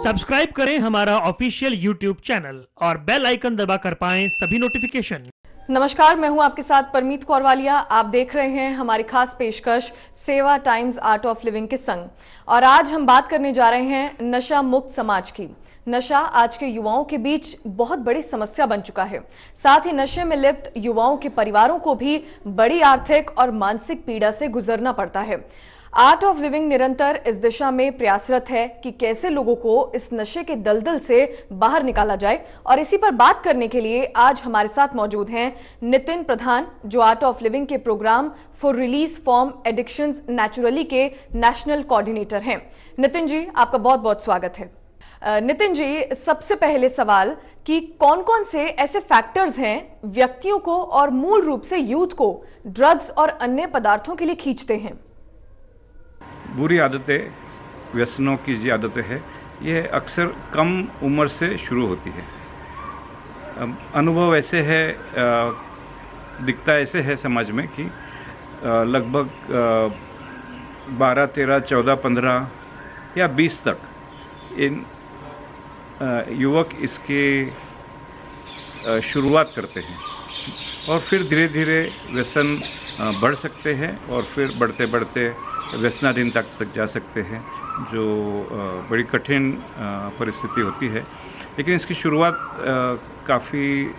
Subscribe करें हमारा official YouTube channel और बेल आइकन दबाकर पाएं सभी नोटिफिकेशन। नमस्कार, मैं हूं आपके साथ परमीत कौर वालिया। आप देख रहे हैं हमारी खास पेशकश सेवा टाइम्स आर्ट ऑफ लिविंग के संग। और आज हम बात करने जा रहे हैं नशा मुक्त समाज की। नशा आज के युवाओं के बीच बहुत बड़ी समस्या बन चुका है। साथ ही नशे में लिप्त युवाओं के परिवारों को भी बड़ी आर्थिक और मानसिक पीड़ा से गुजरना पड़ता है। आर्ट ऑफ लिविंग निरंतर इस दिशा में प्रयासरत है कि कैसे लोगों को इस नशे के दलदल से बाहर निकाला जाए। और इसी पर बात करने के लिए आज हमारे साथ मौजूद हैं नितिन प्रधान, जो आर्ट ऑफ लिविंग के programme for release from addictions naturally के नेशनल कोऑर्डिनेटर हैं। नितिन जी, आपका बहुत बहुत स्वागत है। नितिन जी, सबसे पहले सवाल कि कौन कौन से ऐसे फैक्टर्स हैं व्यक्तियों को और मूल रूप से यूथ को ड्रग्स और अन्य पदार्थों के लिए खींचते हैं? बुरी आदतें, व्यसनों की जो आदतें हैं, ये अक्सर कम उम्र से शुरू होती है। अनुभव ऐसे है, दिखता ऐसे है समाज में कि लगभग 12, 13, 14, 15 या 20 तक इन युवक इसकी शुरुआत करते हैं और फिर धीरे धीरे व्यसन बढ़ सकते हैं और फिर बढ़ते बढ़ते व्यसनाधीनता तक जा सकते हैं, जो बड़ी कठिन परिस्थिति होती है। लेकिन इसकी शुरुआत काफ़ी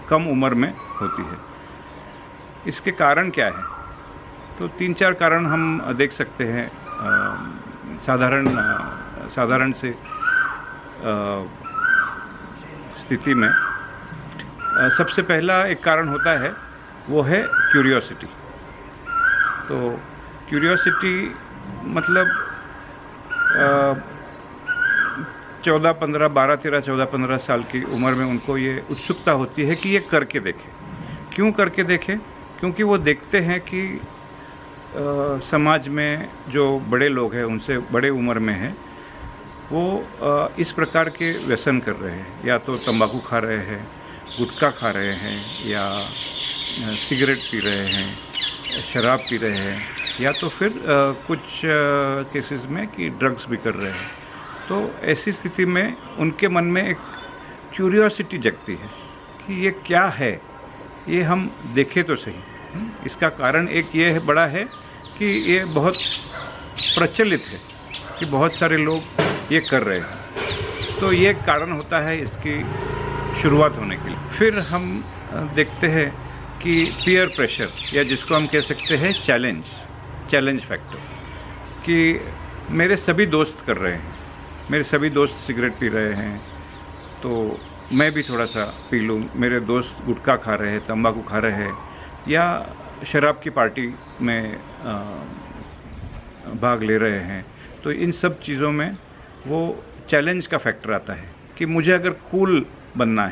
कम उम्र में होती है। इसके कारण क्या है? तो 3-4 कारण हम देख सकते हैं साधारण से स्थिति में। सबसे पहला एक कारण होता है, वो है क्यूरियोसिटी। तो क्यूरियोसिटी मतलब 14, 15, 12, 13, 14, 15 साल की उम्र में उनको ये उत्सुकता होती है कि ये करके देखें। क्यों करके देखें? क्योंकि वो देखते हैं कि समाज में जो बड़े लोग हैं, उनसे बड़े उम्र में हैं, वो इस प्रकार के व्यसन कर रहे हैं। या तो तंबाकू खा रहे हैं, गुटखा खा रहे हैं, या सिगरेट पी रहे हैं, शराब पी रहे हैं, या तो फिर कुछ केसेस में कि ड्रग्स भी कर रहे हैं। तो ऐसी स्थिति में उनके मन में एक क्यूरियोसिटी जगती है कि ये क्या है, ये हम देखें तो सही। इसका कारण एक ये है, बड़ा है कि ये बहुत प्रचलित है कि बहुत सारे लोग ये कर रहे हैं। तो ये कारण होता है इसकी शुरुआत होने के लिए। फिर हम देखते हैं कि पीयर प्रेशर, या जिसको हम कह सकते हैं चैलेंज फैक्टर, कि मेरे सभी दोस्त कर रहे हैं, मेरे सभी दोस्त सिगरेट पी रहे हैं तो मैं भी थोड़ा सा पी लूँ। मेरे दोस्त गुटखा खा रहे हैं, तंबाकू खा रहे हैं, या शराब की पार्टी में भाग ले रहे हैं। तो इन सब चीज़ों में वो चैलेंज का फैक्टर आता है कि मुझे अगर कूल बनना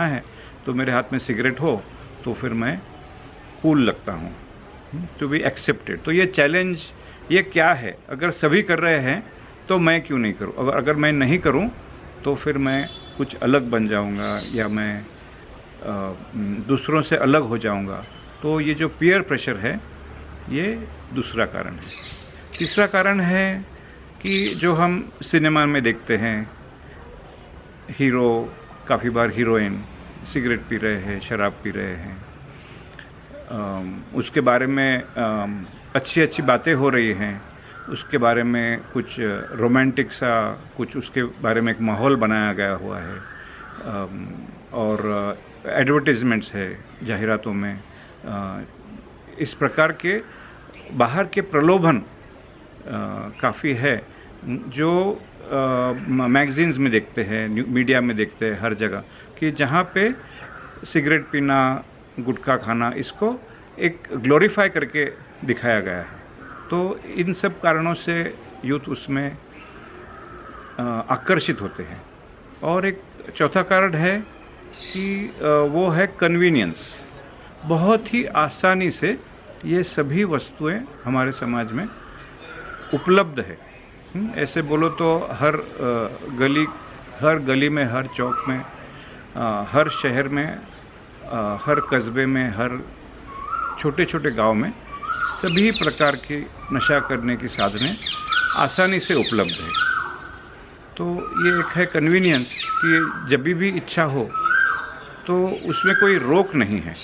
है, तो मेरे हाथ में सिगरेट हो तो फिर मैं कूल लगता हूँ, टू बी एक्सेप्टेड। तो ये चैलेंज, ये क्या है? अगर सभी कर रहे हैं तो मैं क्यों नहीं करूँ? अगर मैं नहीं करूँ तो फिर मैं कुछ अलग बन जाऊँगा, या मैं दूसरों से अलग हो जाऊँगा। तो ये जो पीयर प्रेशर है, ये दूसरा कारण है। तीसरा कारण है कि जो हम सिनेमा में देखते हैं, हीरो काफ़ी बार हीरोइन सिगरेट पी रहे हैं, शराब पी रहे हैं, उसके बारे में अच्छी अच्छी बातें हो रही हैं, उसके बारे में कुछ रोमांटिक सा कुछ उसके बारे में एक माहौल बनाया गया हुआ है, और एडवर्टीजमेंट्स है जाहिरातों में। इस प्रकार के बाहर के प्रलोभन काफ़ी है, जो मैगजीन्स में देखते हैं, मीडिया में देखते हैं, हर जगह, कि जहाँ पे सिगरेट पीना, गुटखा खाना, इसको एक ग्लोरीफाई करके दिखाया गया है। तो इन सब कारणों से यूथ उसमें आकर्षित होते हैं। और एक चौथा कारण है कि वो है कन्वीनियंस। बहुत ही आसानी से ये सभी वस्तुएं हमारे समाज में उपलब्ध है। ऐसे बोलो तो हर गली में, हर चौक में, हर शहर में, हर कस्बे में, हर छोटे छोटे गांव में सभी प्रकार की नशा करने की साधनें आसानी से उपलब्ध है। तो ये एक है कन्वीनियंस कि जब भी इच्छा हो तो उसमें कोई रोक नहीं है।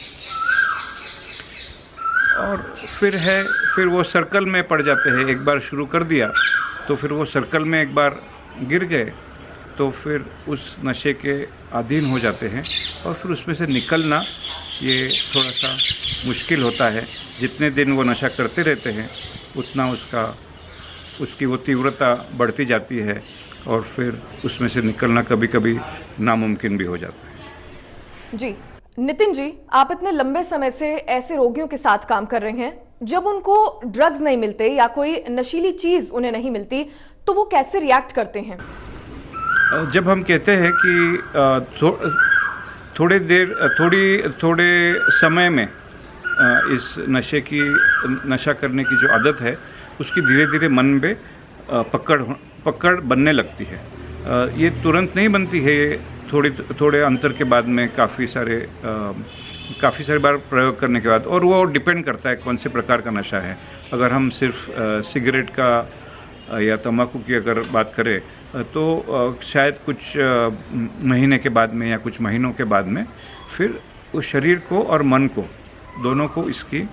और फिर वो सर्कल में पड़ जाते हैं। एक बार शुरू कर दिया तो फिर वो सर्कल में एक बार गिर गए तो फिर उस नशे के अधीन हो जाते हैं और फिर उसमें से निकलना ये थोड़ा सा मुश्किल होता है। जितने दिन वो नशा करते रहते हैं उतना उसकी वो तीव्रता बढ़ती जाती है और फिर उसमें से निकलना कभी कभी नामुमकिन भी हो जाता है। जी नितिन जी, आप इतने लंबे समय से ऐसे रोगियों के साथ काम कर रहे हैं, जब उनको ड्रग्स नहीं मिलते या कोई नशीली चीज उन्हें नहीं मिलती तो वो कैसे रिएक्ट करते हैं? जब हम कहते हैं कि थोड़े समय में इस नशा करने की जो आदत है उसकी धीरे धीरे मन में पकड़ बनने लगती है। ये तुरंत नहीं बनती है, ये थोड़े अंतर के बाद में काफ़ी सारे बार प्रयोग करने के बाद। और वो डिपेंड करता है कौन से प्रकार का नशा है। अगर हम सिर्फ सिगरेट का या तंबाकू की अगर बात करें तो शायद कुछ महीने के बाद में या कुछ महीनों के बाद में फिर उस शरीर को और मन को दोनों को इसकी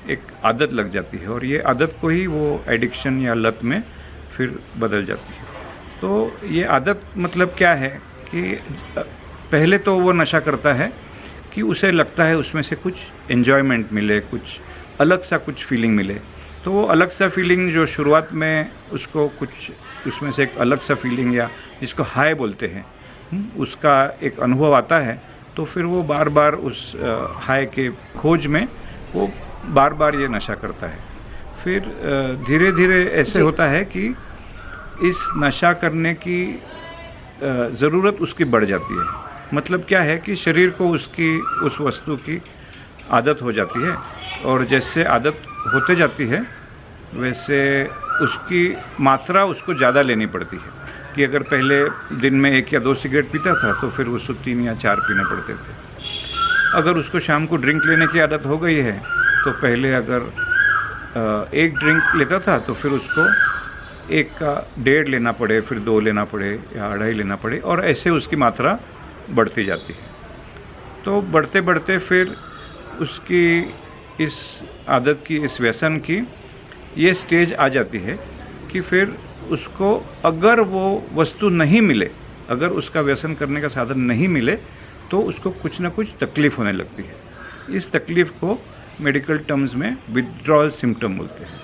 एक आदत लग जाती है और ये आदत को ही वो एडिक्शन या लत में फिर बदल जाती है। तो ये आदत मतलब क्या है कि पहले तो वो नशा करता है कि उसे लगता है उसमें से कुछ एन्जॉयमेंट मिले, कुछ अलग सा कुछ फीलिंग मिले। तो वो अलग सा फीलिंग जो शुरुआत में उसको कुछ उसमें से एक अलग सा फीलिंग या जिसको हाई बोलते हैं उसका एक अनुभव आता है तो फिर वो बार बार उस हाई के खोज में वो बार बार ये नशा करता है। फिर धीरे धीरे ऐसे होता है कि इस नशा करने की ज़रूरत उसकी बढ़ जाती है। मतलब क्या है कि शरीर को उस वस्तु की आदत हो जाती है और जैसे आदत होते जाती है वैसे उसकी मात्रा उसको ज़्यादा लेनी पड़ती है। कि अगर पहले दिन में 1 या 2 सिगरेट पीता था तो फिर उसको 3 या 4 पीने पड़ते थे। अगर उसको शाम को ड्रिंक लेने की आदत हो गई है तो पहले अगर 1 ड्रिंक लेता था तो फिर उसको 1 का 1.5 लेना पड़े, फिर 2 लेना पड़े या 2.5 लेना पड़े और ऐसे उसकी मात्रा बढ़ती जाती है। तो बढ़ते बढ़ते फिर उसकी इस आदत की, इस व्यसन की ये स्टेज आ जाती है कि फिर उसको अगर वो वस्तु नहीं मिले, अगर उसका व्यसन करने का साधन नहीं मिले तो उसको कुछ ना कुछ तकलीफ़ होने लगती है। इस तकलीफ़ को मेडिकल टर्म्स में विड्रॉल सिम्टम बोलते हैं।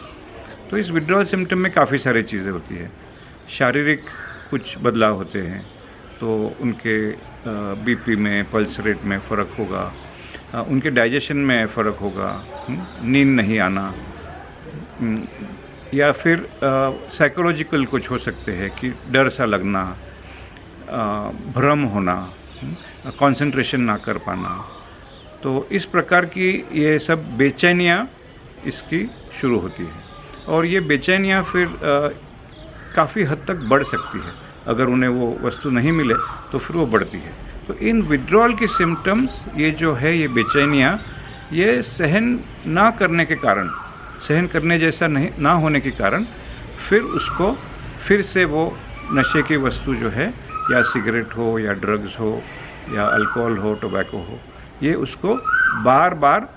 तो इस विड्रॉल सिम्टम में काफ़ी सारी चीज़ें होती है। शारीरिक कुछ बदलाव होते हैं तो उनके बीपी में, पल्स रेट में फ़र्क होगा, उनके डाइजेशन में फ़र्क होगा, नींद नहीं आना, या फिर साइकोलॉजिकल कुछ हो सकते हैं कि डर सा लगना, भ्रम होना, कंसंट्रेशन ना कर पाना। तो इस प्रकार की ये सब बेचैनियाँ इसकी शुरू होती है और ये बेचैनियाँ फिर काफ़ी हद तक बढ़ सकती है। अगर उन्हें वो वस्तु नहीं मिले तो फिर वो बढ़ती है। तो इन विड्रॉल की सिम्टम्स ये जो है, ये बेचैनियाँ, ये सहन ना करने के कारण, सहन करने जैसा नहीं ना होने के कारण फिर उसको फिर से वो नशे की वस्तु जो है, या सिगरेट हो या ड्रग्स हो या अल्कोहल हो, टोबैको हो, ये उसको बार बार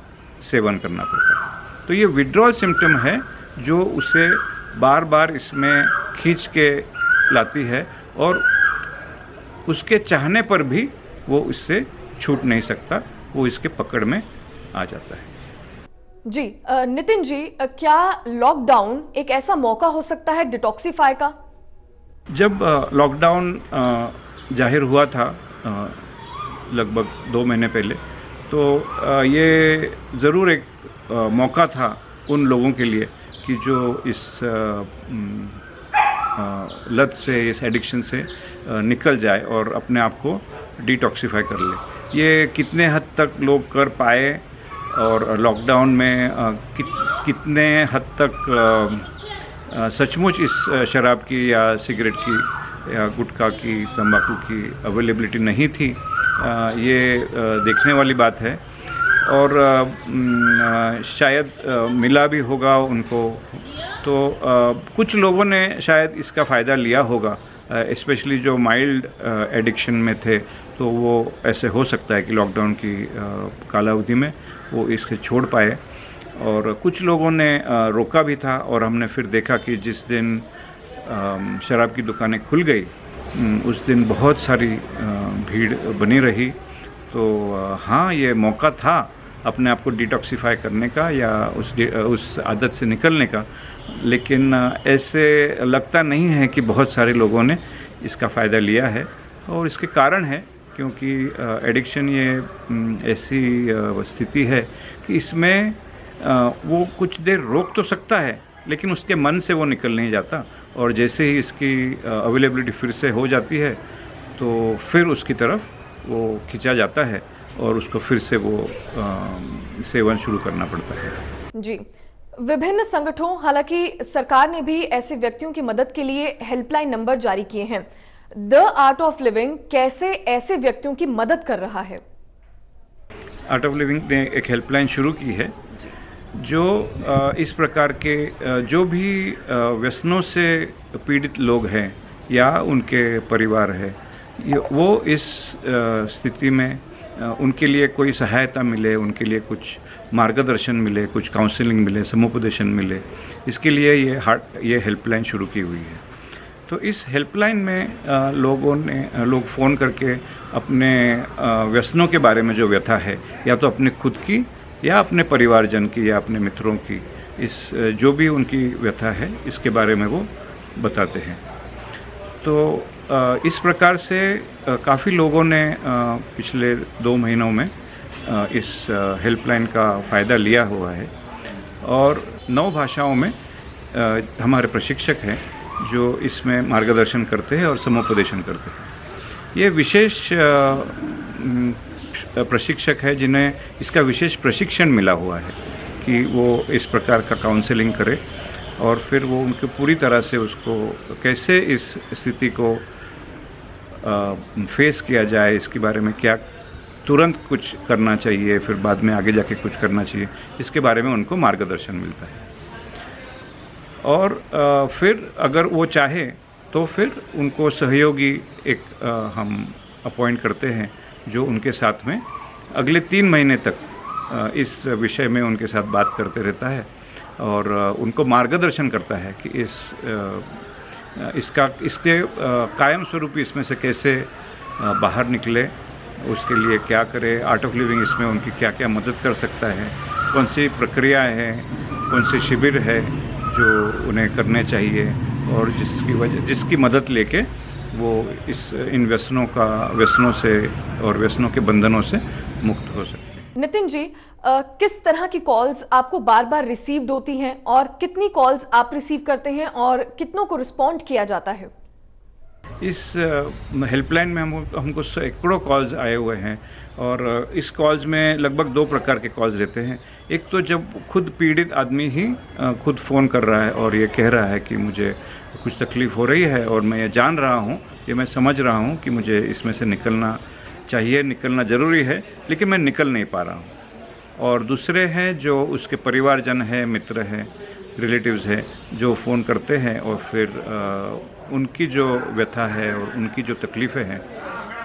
सेवन करना पड़ता है। तो ये विड्रॉल सिम्टम है जो उसे बार बार इसमें खींच के लाती है और उसके चाहने पर भी वो इससे छूट नहीं सकता, वो इसके पकड़ में आ जाता है। जी नितिन जी, क्या लॉकडाउन एक ऐसा मौका हो सकता है डिटॉक्सिफाई का? जब लॉकडाउन जाहिर हुआ था लगभग 2 महीने पहले, तो ये ज़रूर एक मौका था उन लोगों के लिए कि जो इस लत से, इस एडिक्शन से निकल जाए और अपने आप को डिटॉक्सिफाई कर ले। ये कितने हद तक लोग कर पाए और लॉकडाउन में कितने हद तक सचमुच इस शराब की या सिगरेट की या गुटखा की, तंबाकू की अवेलेबिलिटी नहीं थी, ये देखने वाली बात है। और शायद मिला भी होगा उनको, तो कुछ लोगों ने शायद इसका फ़ायदा लिया होगा स्पेशली जो माइल्ड एडिक्शन में थे, तो वो ऐसे हो सकता है कि लॉकडाउन की कालावधि में वो इसके छोड़ पाए। और कुछ लोगों ने रोका भी था, और हमने फिर देखा कि जिस दिन शराब की दुकानें खुल गई उस दिन बहुत सारी भीड़ बनी रही। तो हाँ, ये मौका था अपने आप को डिटॉक्सिफाई करने का या उस आदत से निकलने का, लेकिन ऐसे लगता नहीं है कि बहुत सारे लोगों ने इसका फ़ायदा लिया है। और इसके कारण है क्योंकि एडिक्शन ये ऐसी स्थिति है कि इसमें वो कुछ देर रोक तो सकता है, लेकिन उसके मन से वो निकल नहीं जाता, और जैसे ही इसकी अवेलेबिलिटी फिर से हो जाती है तो फिर उसकी तरफ वो खिंचा जाता है और उसको फिर से वो सेवन शुरू करना पड़ता है। जी, विभिन्न संगठनों, हालांकि सरकार ने भी ऐसे व्यक्तियों की मदद के लिए हेल्पलाइन नंबर जारी किए हैं। द आर्ट ऑफ लिविंग कैसे ऐसे व्यक्तियों की मदद कर रहा है? आर्ट ऑफ लिविंग ने एक हेल्पलाइन शुरू की है जो इस प्रकार के जो भी व्यसनों से पीड़ित लोग हैं या उनके परिवार है, वो इस स्थिति में उनके लिए कोई सहायता मिले, उनके लिए कुछ मार्गदर्शन मिले, कुछ काउंसलिंग मिले, समुपदेशन मिले, इसके लिए ये हेल्पलाइन शुरू की हुई है। तो इस हेल्पलाइन में लोग फ़ोन करके अपने व्यसनों के बारे में जो व्यथा है, या तो अपने खुद की या अपने परिवारजन की या अपने मित्रों की, इस जो भी उनकी व्यथा है इसके बारे में वो बताते हैं। तो इस प्रकार से काफ़ी लोगों ने पिछले 2 महीनों में इस हेल्पलाइन का फ़ायदा लिया हुआ है, और 9 भाषाओं में हमारे प्रशिक्षक हैं जो इसमें मार्गदर्शन करते हैं और समुपदेशन करते हैं। ये विशेष प्रशिक्षक है जिन्हें इसका विशेष प्रशिक्षण मिला हुआ है कि वो इस प्रकार का काउंसलिंग करे, और फिर वो उनको पूरी तरह से उसको कैसे इस स्थिति को फेस किया जाए, इसके बारे में क्या तुरंत कुछ करना चाहिए, फिर बाद में आगे जाके कुछ करना चाहिए, इसके बारे में उनको मार्गदर्शन मिलता है। और फिर अगर वो चाहे तो फिर उनको सहयोगी एक हम अपॉइंट करते हैं जो उनके साथ में अगले 3 महीने तक इस विषय में उनके साथ बात करते रहता है और उनको मार्गदर्शन करता है कि इसके कायम स्वरूप इसमें से कैसे बाहर निकले, उसके लिए क्या करे। आर्ट ऑफ लिविंग इसमें उनकी क्या क्या मदद कर सकता है, कौन सी प्रक्रियाएं हैं, कौन से शिविर है जो उन्हें करने चाहिए, और जिसकी मदद लेके वो इन व्यसनों से और व्यसनों के बंधनों से मुक्त हो सकते हैं। नितिन जी, किस तरह की कॉल्स आपको बार बार रिसीव्ड होती हैं और कितनी कॉल्स आप रिसीव करते हैं और कितनों को रिस्पॉन्ड किया जाता है? इस हेल्पलाइन में हमको सैकड़ों कॉल्स आए हुए हैं, और इस कॉल्स में लगभग 2 प्रकार के कॉल्स रहते हैं। एक तो जब खुद पीड़ित आदमी ही खुद फ़ोन कर रहा है और ये कह रहा है कि मुझे कुछ तकलीफ़ हो रही है और मैं ये जान रहा हूँ, ये मैं समझ रहा हूँ कि मुझे इसमें से निकलना चाहिए, निकलना ज़रूरी है, लेकिन मैं निकल नहीं पा रहा हूँ। और दूसरे हैं जो उसके परिवारजन हैं, मित्र हैं, रिलेटिव्स हैं, जो फ़ोन करते हैं और फिर उनकी जो व्यथा है और उनकी जो तकलीफ़ें हैं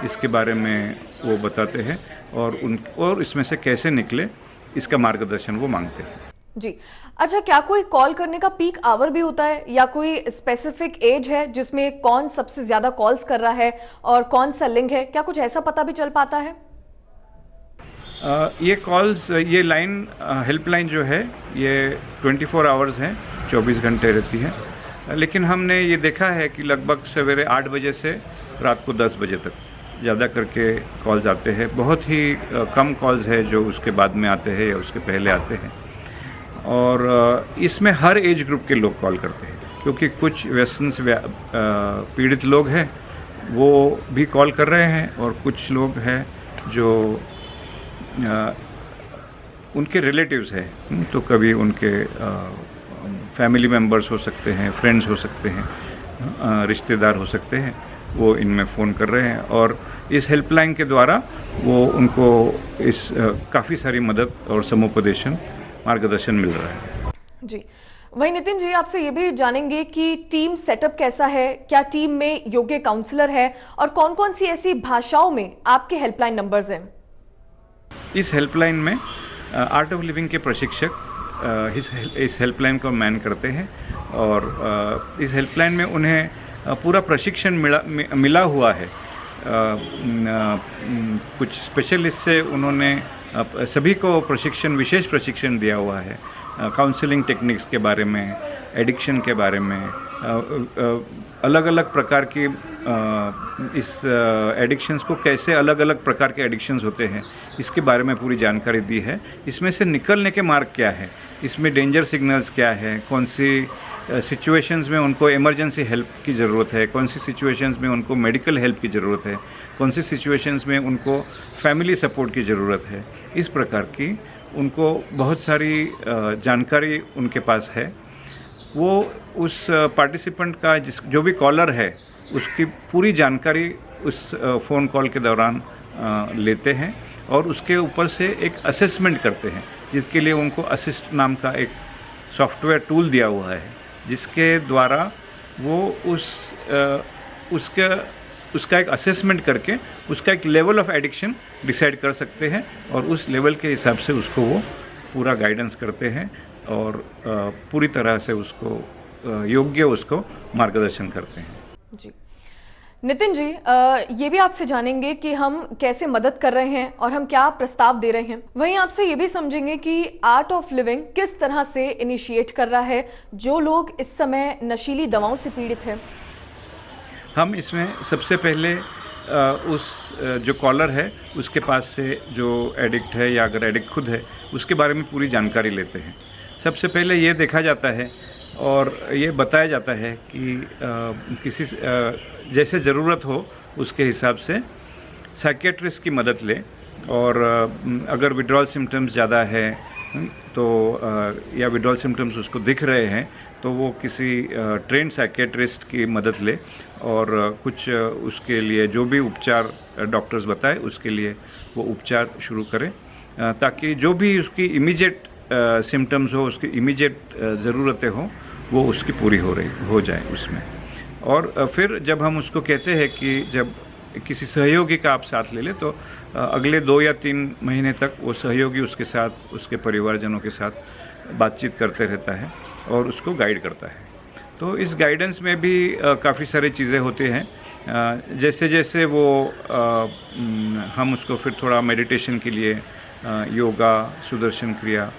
इसके बारे में वो बताते हैं, और इसमें से कैसे निकले इसका मार्गदर्शन वो मांगते हैं। जी, अच्छा, क्या कोई कॉल करने का पीक आवर भी होता है या कोई स्पेसिफिक एज है जिसमें कौन सबसे ज़्यादा कॉल्स कर रहा है और कौन सा लिंक है? क्या कुछ ऐसा पता भी चल पाता है? ये कॉल्स, ये लाइन हेल्पलाइन जो है ये 24 आवर्स हैं, 24 घंटे रहती है, लेकिन हमने ये देखा है कि लगभग सवेरे 8 बजे से रात को 10 बजे तक ज़्यादा करके कॉल्स आते हैं। बहुत ही कम कॉल्स है जो उसके बाद में आते हैं या उसके पहले आते हैं, और इसमें हर एज ग्रुप के लोग कॉल करते हैं, क्योंकि कुछ व्यसन से पीड़ित लोग हैं वो भी कॉल कर रहे हैं, और कुछ लोग हैं जो उनके रिलेटिव्स हैं, तो कभी उनके फैमिली मेम्बर्स हो सकते हैं, फ्रेंड्स हो सकते हैं, रिश्तेदार हो सकते हैं, वो इनमें फ़ोन कर रहे हैं, और इस हेल्पलाइन के द्वारा वो उनको काफ़ी सारी मदद और समुपदेशन, मार्गदर्शन मिल रहा है। जी, वहीं नितिन जी, आपसे ये भी जानेंगे कि टीम सेटअप कैसा है, क्या टीम में योग्य काउंसलर है और कौन कौन सी ऐसी भाषाओं में आपके हेल्पलाइन नंबर्स हैं? इस हेल्पलाइन में आर्ट ऑफ लिविंग के प्रशिक्षक इस हेल्पलाइन को मैन करते हैं और इस हेल्पलाइन में उन्हें पूरा प्रशिक्षण मिला हुआ है। कुछ स्पेशलिस्ट से उन्होंने सभी को विशेष प्रशिक्षण दिया हुआ है। काउंसलिंग टेक्निक्स के बारे में, एडिक्शन के बारे में, अलग अलग प्रकार की इस एडिक्शंस को कैसे अलग अलग प्रकार के एडिक्शंस होते हैं इसके बारे में पूरी जानकारी दी है। इसमें से निकलने के मार्ग क्या है, इसमें डेंजर सिग्नल्स क्या है, कौन सी सिचुएशंस में उनको इमरजेंसी हेल्प की ज़रूरत है, कौन सी सिचुएशंस में उनको मेडिकल हेल्प की ज़रूरत है, कौन सी सिचुएशंस में उनको फैमिली सपोर्ट की ज़रूरत है। इस प्रकार की उनको बहुत सारी जानकारी उनके पास है। वो उस पार्टिसिपेंट का जो भी कॉलर है उसकी पूरी जानकारी उस फ़ोन कॉल के दौरान लेते हैं और उसके ऊपर से एक असेसमेंट करते हैं, जिसके लिए उनको असिस्ट नाम का एक सॉफ्टवेयर टूल दिया हुआ है, जिसके द्वारा वो उसका एक असेसमेंट करके उसका एक लेवल ऑफ एडिक्शन डिसाइड कर सकते हैं और उस लेवल के हिसाब से उसको वो पूरा गाइडेंस करते हैं और पूरी तरह से उसको योग्य उसको मार्गदर्शन करते हैं। जी नितिन जी, ये भी आपसे जानेंगे कि हम कैसे मदद कर रहे हैं और हम क्या प्रस्ताव दे रहे हैं। वहीं आपसे ये भी समझेंगे कि आर्ट ऑफ लिविंग किस तरह से इनिशिएट कर रहा है जो लोग इस समय नशीली दवाओं से पीड़ित हैं। हम इसमें सबसे पहले उस जो कॉलर है उसके पास से जो एडिक्ट है या अगर एडिक्ट खुद है उसके बारे में पूरी जानकारी लेते हैं। सबसे पहले ये देखा जाता है और ये बताया जाता है कि किसी जैसे ज़रूरत हो उसके हिसाब से साइकियाट्रिस्ट की मदद ले और अगर विड्रॉल सिम्टम्स ज़्यादा है तो या विड्रॉल सिम्टम्स उसको दिख रहे हैं तो वो किसी ट्रेंड साइकियाट्रिस्ट की मदद ले और कुछ उसके लिए जो भी उपचार डॉक्टर्स बताए उसके लिए वो उपचार शुरू करें, ताकि जो भी उसकी इमीडिएट सिम्टम्स हो, उसकी इमीडिएट ज़रूरतें हो, वो उसकी पूरी हो जाए उसमें। और फिर जब हम उसको कहते हैं कि जब किसी सहयोगी का आप साथ ले ले तो अगले 2 या 3 महीने तक वो सहयोगी उसके साथ, उसके परिवारजनों के साथ बातचीत करते रहता है और उसको गाइड करता है। तो इस गाइडेंस में भी काफ़ी सारी चीज़ें होती हैं। जैसे जैसे वो हम उसको फिर थोड़ा मेडिटेशन के लिए योगा, सुदर्शन क्रिया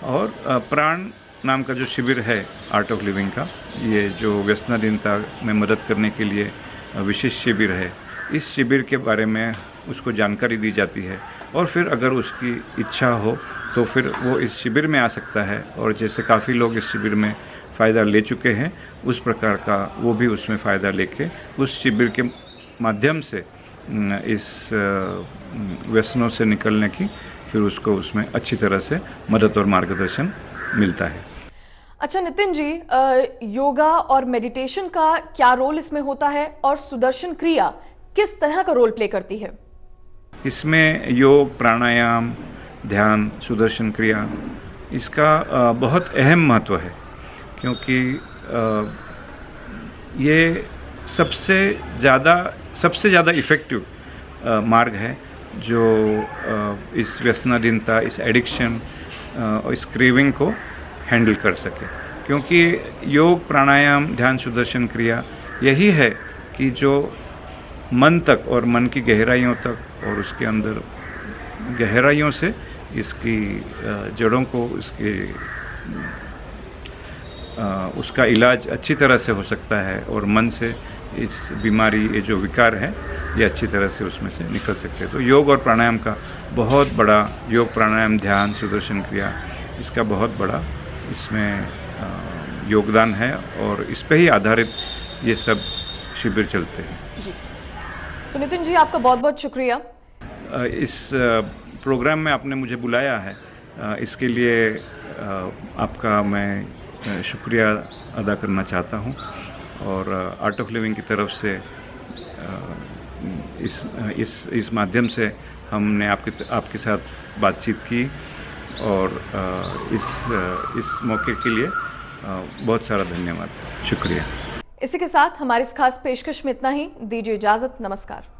और प्राण नाम का जो शिविर है आर्ट ऑफ लिविंग का, ये जो व्यसनाधीनता में मदद करने के लिए विशेष शिविर है, इस शिविर के बारे में उसको जानकारी दी जाती है और फिर अगर उसकी इच्छा हो तो फिर वो इस शिविर में आ सकता है। और जैसे काफ़ी लोग इस शिविर में फ़ायदा ले चुके हैं उस प्रकार का वो भी उसमें फ़ायदा लेके उस शिविर के माध्यम से इस व्यसनों से निकलने की फिर उसको उसमें अच्छी तरह से मदद और मार्गदर्शन मिलता है। अच्छा नितिन जी, योगा और मेडिटेशन का क्या रोल इसमें होता है और सुदर्शन क्रिया किस तरह का रोल प्ले करती है? इसमें योग, प्राणायाम, ध्यान, सुदर्शन क्रिया इसका बहुत अहम महत्व है, क्योंकि ये सबसे ज़्यादा इफ़ेक्टिव मार्ग है जो इस व्यसनाधीनता, इस एडिक्शन, इस क्रेविंग को हैंडल कर सके। क्योंकि योग, प्राणायाम, ध्यान, सुदर्शन क्रिया यही है कि जो मन तक और मन की गहराइयों तक और उसके अंदर गहराइयों से इसकी जड़ों को उसका इलाज अच्छी तरह से हो सकता है और मन से इस बीमारी, ये जो विकार है, ये अच्छी तरह से उसमें से निकल सकते हैं। तो योग और प्राणायाम का बहुत बड़ा, योग, प्राणायाम, ध्यान, सुदर्शन क्रिया, इसका बहुत बड़ा इसमें योगदान है और इस पे ही आधारित ये सब शिविर चलते हैं। जी, तो नितिन जी आपका बहुत बहुत शुक्रिया। इस प्रोग्राम में आपने मुझे बुलाया है, इसके लिए आपका मैं शुक्रिया अदा करना चाहता हूँ और आर्ट ऑफ लिविंग की तरफ से इस माध्यम से हमने आपके साथ बातचीत की और इस मौके के लिए बहुत सारा धन्यवाद, शुक्रिया। इसी के साथ हमारी इस खास पेशकश में इतना ही। दीजिए इजाजत, नमस्कार।